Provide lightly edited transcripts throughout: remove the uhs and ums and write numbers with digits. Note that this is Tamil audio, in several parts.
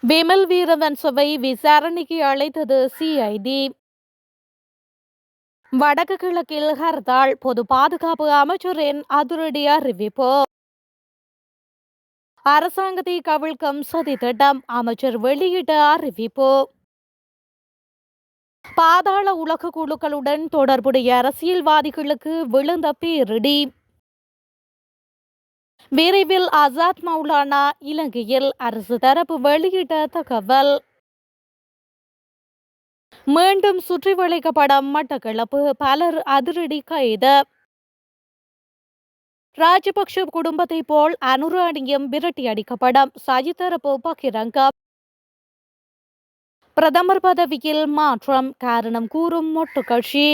விமல் வீரவன்சவை விசாரணைக்கு அழைத்தது சிஐடி. வடக்கு கிழக்கில் ஹர்த்தால், பொது பாதுகாப்பு அமைச்சரின் அதிரடி அறிவிப்பு. அரசாங்கத்தை கவிழ்க்கும் சதி திட்டம், அமைச்சர் வெளியிட்ட அறிவிப்பு. பாதாள உலக குழுக்களுடன் தொடர்புடைய அரசியல்வாதிகளுக்கு விழுந்த பேரிடி. விரைவில் ஆசாத் மௌலானா இலங்கையில், அரசு தரப்பு வெளியிட்ட தகவல். மீண்டும் சுற்றி வளைக்கப்படும் மட்டக்களப்பு, பலர் அதிரடி கைது. ராஜபக்ஷ குடும்பத்தை போல் அனுர அணியும் விரட்டி அடிக்கப்படும், சஜித் தரப்பு பகிரங்கம். பிரதமர் பதவியில் மாற்றம், காரணம் கூறும் மொட்டு கட்சி.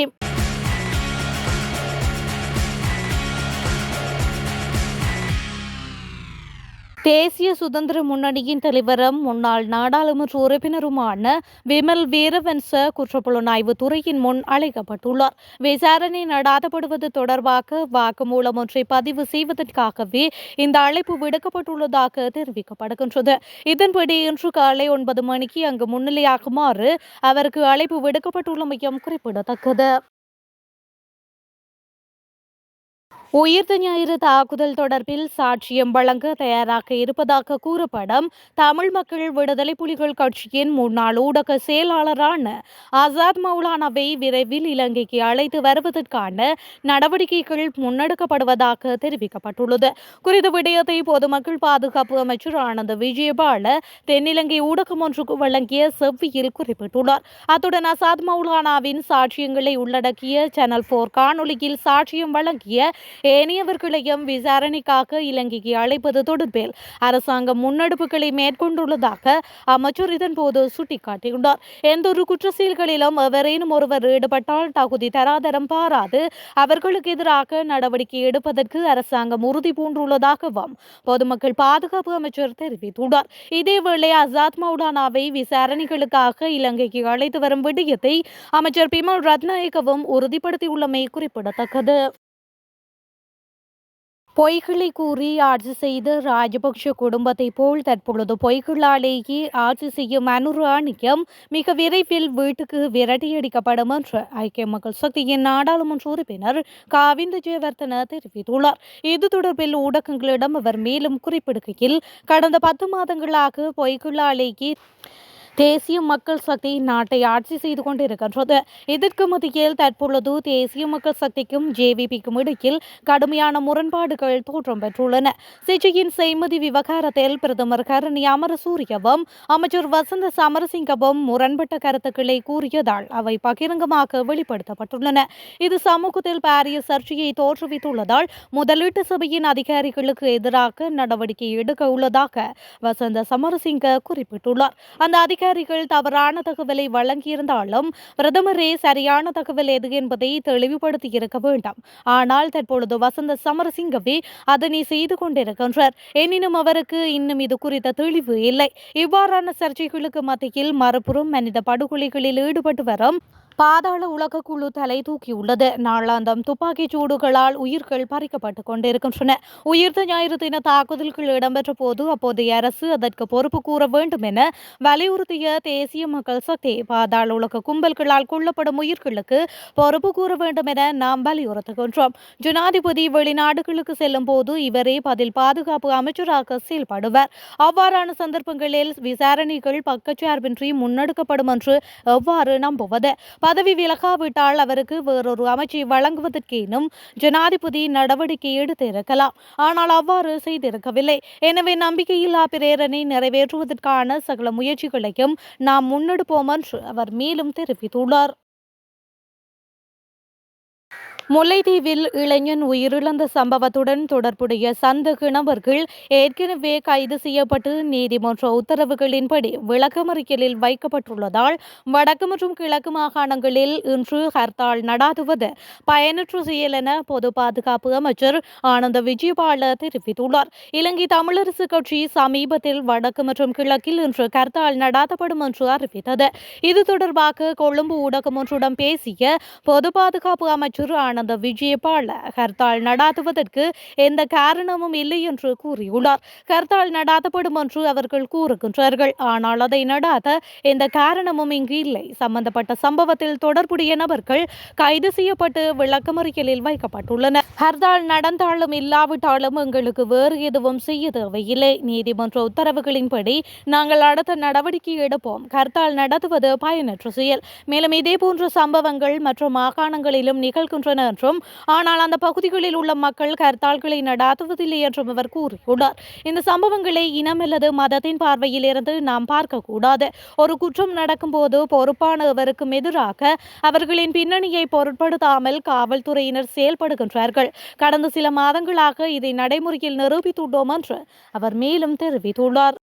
தேசிய சுதந்திர முன்னணியின் தலைவரும் முன்னாள் நாடாளுமன்ற உறுப்பினருமான விமல் வீரவன்ச குற்றப்புலனாய்வு துறையின் முன் அழைக்கப்பட்டுள்ளார். விசாரணை நடாத்தப்படுவது தொடர்பாக வாக்குமூலம் ஒன்றை பதிவு செய்வதற்காகவே இந்த அழைப்பு விடுக்கப்பட்டுள்ளதாக தெரிவிக்கப்படுகின்றது. இதன்படி இன்று காலை 9 மணிக்கு அங்கு முன்னிலையாகுமாறு அவருக்கு அழைப்பு விடுக்கப்பட்டுள்ளமையும் குறிப்பிடத்தக்கது. உயிர்த்த ஞாயிறு தாக்குதல் தொடர்பில் சாட்சியம் வழங்க தயாராக இருப்பதாக கூறப்படும் தமிழ் மக்கள் விடுதலை புலிகள் கட்சியின் முன்னாள் ஊடக செயலாளரான ஆசாத் மௌலானாவை விரைவில் இலங்கைக்கு அழைத்து வருவதற்கான நடவடிக்கைகள் முன்னெடுக்கப்படுவதாக தெரிவிக்கப்பட்டுள்ளது. குறித்த விடயத்தை பொதுமக்கள் பாதுகாப்பு அமைச்சர் ஆனந்த விஜயபால தென்னிலங்கை ஊடகம் ஒன்றுக்கு வழங்கிய செவ்வியில் குறிப்பிட்டுள்ளார். அத்துடன் ஆசாத் மௌலானாவின் சாட்சியங்களை உள்ளடக்கிய சேனல் 4 காணொலியில் சாட்சியம் வழங்கிய ஏனையவர்களையும் விசாரணைக்காக இலங்கைக்கு அழைப்பது தொடர்பில் அரசாங்கம் முன்னெடுப்புகளை மேற்கொண்டுள்ளதாக அமைச்சர் இதன்போது சுட்டிக்காட்டியுள்ளார். எந்தொரு குற்ற செயல்களிலும் எவரேனும் ஒருவர் ஈடுபட்டால் தகுதி தராதரம் பாராது அவர்களுக்கு எதிராக நடவடிக்கை எடுப்பதற்கு அரசாங்கம் உறுதி பூண்டுள்ளதாகவும் பொதுமக்கள் பாதுகாப்பு அமைச்சர் தெரிவித்துள்ளார். இதேவேளை ஆசாத் மௌலானாவை விசாரணைகளுக்காக இலங்கைக்கு அழைத்து வரும் விடயத்தை அமைச்சர் பிமல் ரத்நாயக்கவும் உறுதிப்படுத்தியுள்ளமை குறிப்பிடத்தக்கது. பொய்களை கூறி ஆட்சி செய்த ராஜபக்ஷ குடும்பத்தை போல் தற்பொழுது பொய்களாலேயே ஆட்சி செய்யும் அனுர அணியம் மிக விரைவில் வீட்டுக்கு விரட்டியடிக்கப்படும் என்று ஐக்கிய மக்கள் சக்தியின் நாடாளுமன்ற உறுப்பினர் காவிந்த ஜெயவர்தன தெரிவித்துள்ளார். இது தொடர்பில் ஊடகங்களிடம் அவர் மேலும் குறிப்பிடுகையில், கடந்த 10 மாதங்களாக பொய்களாலேயே தேசிய மக்கள் சக்தி நாட்டை ஆட்சி செய்து கொண்டிருக்கின்றது. இதற்கு மத்தியில் தற்பொழுது தேசிய மக்கள் சக்திக்கும் ஜேவிபிக்கும் இடையில் கடுமையான முரண்பாடுகள் தோற்றம் பெற்றுள்ளன. சிஜியின் செய்மதி விவகாரத்தில் பிரதமர் கரணி அமரசூரியவும் அமைச்சர் வசந்த சமரசிங்கவும் முரண்பட்ட கருத்துக்களை கூறியதால் அவை பகிரங்கமாக வெளிப்படுத்தப்பட்டுள்ளன. இது சமூகத்தில் பாரிய சர்ச்சையை தோற்றுவித்துள்ளதால் முதலீட்டு சபையின் அதிகாரிகளுக்கு எதிராக நடவடிக்கை எடுக்க உள்ளதாக வசந்த சமரசிங்க குறிப்பிட்டுள்ளார். அந்த அதிகாரிகள் தவறான தகவலை வழங்கியிருந்தாலும் பிரதமரே சரியான தகவல் எது என்பதை தெளிவுபடுத்தியிருக்க வேண்டும். ஆனால் தற்பொழுது வசந்த சமரசிங்கவே அதனை செய்து கொண்டிருக்கின்றார். எனினும் அவருக்கு இன்னும் இது குறித்த தெளிவு இல்லை. இவ்வாறான சர்ச்சைகளுக்கு மத்தியில் மறுபுறம் மனித படுகொலைகளில் ஈடுபட்டு வரும் பாதாள உலக குழு தலை தூக்கியுள்ளது. நாளாந்தம் துப்பாக்கிச் சூடுகளால் உயிர்கள் பறிக்கப்பட்டுக் கொண்டிருக்கின்றன. உயிர்த்த ஞாயிறு தின தாக்குதல்கள் இடம்பெற்ற போது அப்போதைய அரசு அதற்கு பொறுப்பு கூற வேண்டும் என வலியுறுத்திய தேசிய மக்கள் சக்தி, பாதாள உலக கும்பல்களால் கொல்லப்படும் உயிர்களுக்கு பொறுப்பு கூற வேண்டும் என நாம் வலியுறுத்துகின்றோம். ஜனாதிபதி வெளிநாடுகளுக்கு செல்லும் போது இவரே பதில் பாதுகாப்பு அமைச்சராக செயல்படுவர். அவ்வாறான சந்தர்ப்பங்களில் விசாரணைகள் பக்கச்சார்பின்றி முன்னெடுக்கப்படும் என்று எவ்வாறு நம்புவது? பதவி விலகாவிட்டால் அவருக்கு வேறொரு அமைச்சை வழங்குவதற்கேனும் ஜனாதிபதி நடவடிக்கை எடுத்திருக்கலாம். ஆனால் அவ்வாறு செய்திருக்கவில்லை. எனவே நம்பிக்கையில்லா பிரேரணை நிறைவேற்றுவதற்கான சகல முயற்சிகளையும் நாம் முன்னெடுப்போம் என்று அவர் மேலும் தெரிவித்துள்ளார். முல்லைத்தீவில் இளைஞன் உயிரிழந்த சம்பவத்துடன் தொடர்புடைய சந்தேக நபர்கள் ஏற்கனவே கைது செய்யப்பட்டு நீதிமன்ற உத்தரவுகளின்படி விளக்கமறியலில் வைக்கப்பட்டுள்ளதால் வடக்கு மற்றும் கிழக்கு மாகாணங்களில் இன்று ஹர்த்தால் நடாத்துவது பயனற்ற செயல் என பொது பாதுகாப்பு அமைச்சர் ஆனந்த விஜயபால தெரிவித்துள்ளார். இலங்கை தமிழரசு கட்சி சமீபத்தில் வடக்கு மற்றும் கிழக்கில் இன்று ஹர்த்தால் நடாத்தப்படும் என்று அறிவித்தது. இது தொடர்பாக கொழும்பு ஊடகம் ஒன்றுடன் பேசிய பொது பாதுகாப்பு அமைச்சர் ஆனந்த விஜயபால ஹர்த்தால் நடாத்துவதற்கு எந்த காரணமும் இல்லை என்று கூறியுள்ளார். ஹர்த்தால் நடாத்தப்படும் என்று அவர்கள் கூறுகின்றார்கள். ஆனால் அதை நடாத்த எந்த காரணமும் இங்கு இல்லை. சம்பந்தப்பட்ட சம்பவத்தில் தொடர்புடைய நபர்கள் கைது செய்யப்பட்டு விளக்கமறியலில் வைக்கப்பட்டுள்ளனர். ஹர்த்தால் நடந்தாலும் இல்லாவிட்டாலும் எங்களுக்கு வேறு எதுவும் செய்ய தேவையில்லை. நீதிமன்ற உத்தரவுகளின்படி நாங்கள் அடுத்த நடவடிக்கை எடுப்போம். ஹர்த்தால் நடத்துவது பயனற்ற செயல். மேலும் இதேபோன்ற சம்பவங்கள் மற்ற மாகாணங்களிலும் நிகழ்கின்றன என்றும், ஆனால் அந்த பகுதிகளில் உள்ள மக்கள் ஹர்த்தால்களை நடாத்துவதில்லை என்றும் அவர் கூறியுள்ளார். இந்த சம்பவங்களை இனம் அல்லது மதத்தின் பார்வையில் இருந்து நாம் பார்க்கக்கூடாது. ஒரு குற்றம் நடக்கும்போது பொறுப்பானவருக்கும் எதிராக அவர்களின் பின்னணியை பொருட்படுத்தாமல் காவல்துறையினர் செயல்படுகின்றார்கள். கடந்த சில மாதங்களாக இதை நடைமுறையில் நிரூபித்துள்ளோம் என்று அவர் மேலும் தெரிவித்துள்ளார்.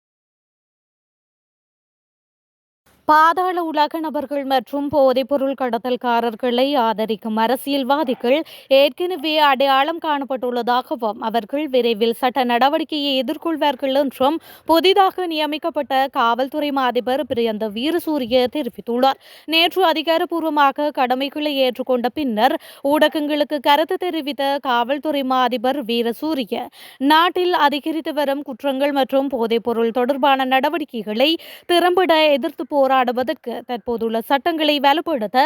பாதாள உலக நபர்கள் மற்றும் போதைப்பொருள் கடத்தல்காரர்களை ஆதரிக்கும் அரசியல்வாதிகள் ஏற்கனவே அடையாளம் காணப்பட்டுள்ளதாகவும், அவர்கள் விரைவில் சட்ட நடவடிக்கையை எதிர்கொள்வார்கள் என்றும் புதிதாக நியமிக்கப்பட்ட காவல்துறை அதிபர் பிரியந்த வீரசூரிய தெரிவித்துள்ளார். நேற்று அதிகாரப்பூர்வமாக கடமைகளை ஏற்றுக்கொண்ட பின்னர் ஊடகங்களுக்கு கருத்து தெரிவித்த காவல்துறை அதிபர் வீரசூரிய, நாட்டில் அதிகரித்து வரும் குற்றங்கள் மற்றும் போதைப்பொருள் தொடர்பான நடவடிக்கைகளை திறம்பட எதிர்த்து போராடுவதற்கு தற்போதுள்ள சட்டங்களை வலுப்படுத்த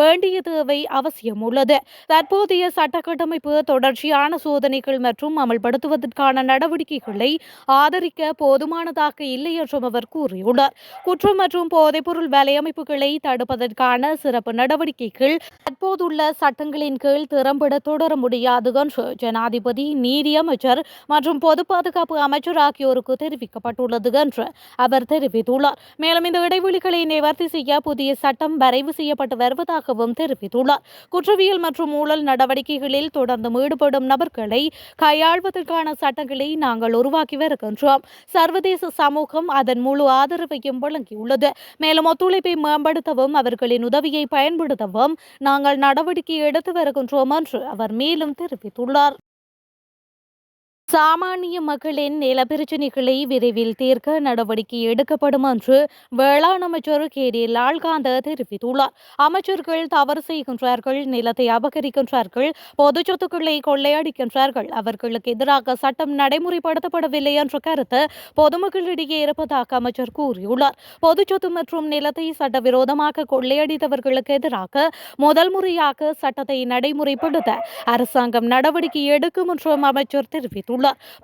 வேண்டிய தேவை அவசியம் உள்ளது. தற்போதைய சட்ட கட்டமைப்பு தொடர்ச்சியான சோதனைகள் மற்றும் அமல்படுத்துவதற்கான நடவடிக்கைகளை ஆதரிக்க போதுமானதாக இல்லை என்றும் அவர் கூறியுள்ளார். குற்றம் மற்றும் போதைப்பொருள் வலையமைப்புகளை தடுப்பதற்கான சிறப்பு நடவடிக்கைகள் தற்போதுள்ள சட்டங்களின் கீழ் திறம்பட தொடர முடியாது என்று ஜனாதிபதி, நீதி அமைச்சர் மற்றும் பொது பாதுகாப்பு அமைச்சர் ஆகியோருக்கு தெரிவிக்கப்பட்டுள்ளது என்று அவர் தெரிவித்துள்ளார். மேலும் இந்த இடைவெளிகளை நிவர்த்தி செய்ய புதிய சட்டம் வரைவு செய்யப்பட்டு வருவதாகவும் தெரிவித்துள்ளார். குற்றவியல் மற்றும் ஊழல் நடவடிக்கைகளில் தொடர்ந்து ஈடுபடும் நபர்களை கையாள்வதற்கான சட்டங்களை நாங்கள் உருவாக்கி வருகின்றோம். சர்வதேச சமூகம் அதன் முழு ஆதரவையும் வழங்கியுள்ளது. மேலும் ஒத்துழைப்பை மேம்படுத்தவும் அவர்களின் உதவியை பயன்படுத்தவும் நாங்கள் நடவடிக்கை எடுத்து வருகின்றோம் என்று அவர் மேலும் தெரிவித்துள்ளார். சாமானிய மக்களின் நில பிரச்சினைகளை விரைவில் தீர்க்க நடவடிக்கை எடுக்கப்படும் என்று வேளாண் அமைச்சர் கே.டி. லால்காந்த தெரிவித்துள்ளார். அமைச்சர்கள் தவறு செய்கின்றார்கள், நிலத்தை அபகரிக்கின்றார்கள், பொது சொத்துக்களை கொள்ளையடிக்கின்றார்கள், அவர்களுக்கு எதிராக சட்டம் நடைமுறைப்படுத்தப்படவில்லை என்ற கருத்து பொதுமக்களிடையே இருப்பதாக அமைச்சர் கூறியுள்ளார். பொது சொத்து மற்றும் நிலத்தை சட்டவிரோதமாக கொள்ளையடித்தவர்களுக்கு எதிராக முதல் முறையாக சட்டத்தை நடைமுறைப்படுத்த அரசாங்கம் நடவடிக்கை எடுக்கும் என்றும் அமைச்சர் தெரிவித்துள்ளார்.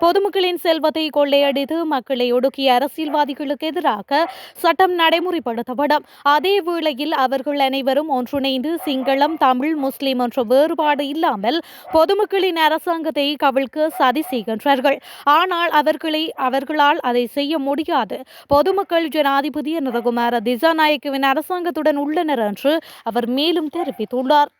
பொதுமக்களின் செல்வத்தை கொள்ளையடித்து மக்களை ஒடுக்கிய அரசியல்வாதிகளுக்கு எதிராக சட்டம் நடைமுறைப்படுத்தப்படும். அதே வேளையில் அவர்கள் அனைவரும் ஒன்றிணைந்து சிங்களம், தமிழ், முஸ்லிம் என்ற வேறுபாடு இல்லாமல் பொதுமக்களின் அரசாங்கத்தை கவிழ்க்க சதி செய்கின்றார்கள். ஆனால் அவர்களால் அதை செய்ய முடியாது. பொதுமக்கள் ஜனாதிபதி நரகுமார திசாநாயக்கவின் அரசாங்கத்துடன் உள்ளனர் என்று அவர் மேலும் தெரிவித்துள்ளார்.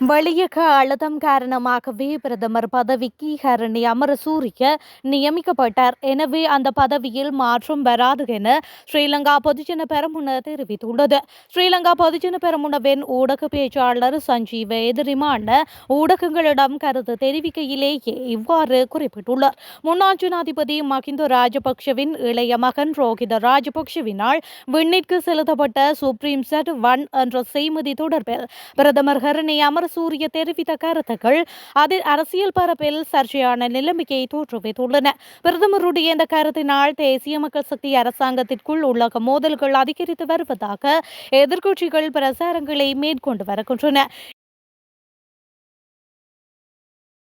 வெளியக அழுத்தம் காரணமாகவே பிரதமர் பதவிக்கு ஹரணி அமரசூரிய நியமிக்கப்பட்டார். எனவே அந்த பதவியில் மாற்றம் வராது என ஸ்ரீலங்கா பொதுஜன பெரமுன தெரிவித்துள்ளது. ஸ்ரீலங்கா பொதுஜன பெரமுனவின் ஊடக பேச்சாளர் சஞ்சீவ எதிரிமான ஊடகங்களிடம் கருத்து தெரிவிக்கையிலேயே இவ்வாறு குறிப்பிட்டுள்ளார். முன்னாள் ஜனாதிபதி மஹிந்த ராஜபக்ஷவின் இளைய மகன் ரோஹித ராஜபக்ஷவினால் விண்ணிற்கு செலுத்தப்பட்ட சுப்ரீம் செட் 1 என்ற செய்மதி தொடர்பில் பிரதமர் ஹரணி அமரசூரிய தெரிவித்த கருத்துக்கள் அதில் அரசியல் பரப்பில் சர்ச்சையான நிலைமையை தோற்றுவித்துள்ளன. பிரதமருடைய இந்த கருத்தினால் தேசிய மக்கள் சக்தி அரசாங்கத்திற்குள் உள்ளக மோதல்கள் அதிகரித்து வருவதாக எதிர்க்கட்சிகள் பிரசாரங்களை மேற்கொண்டு வருகின்றன.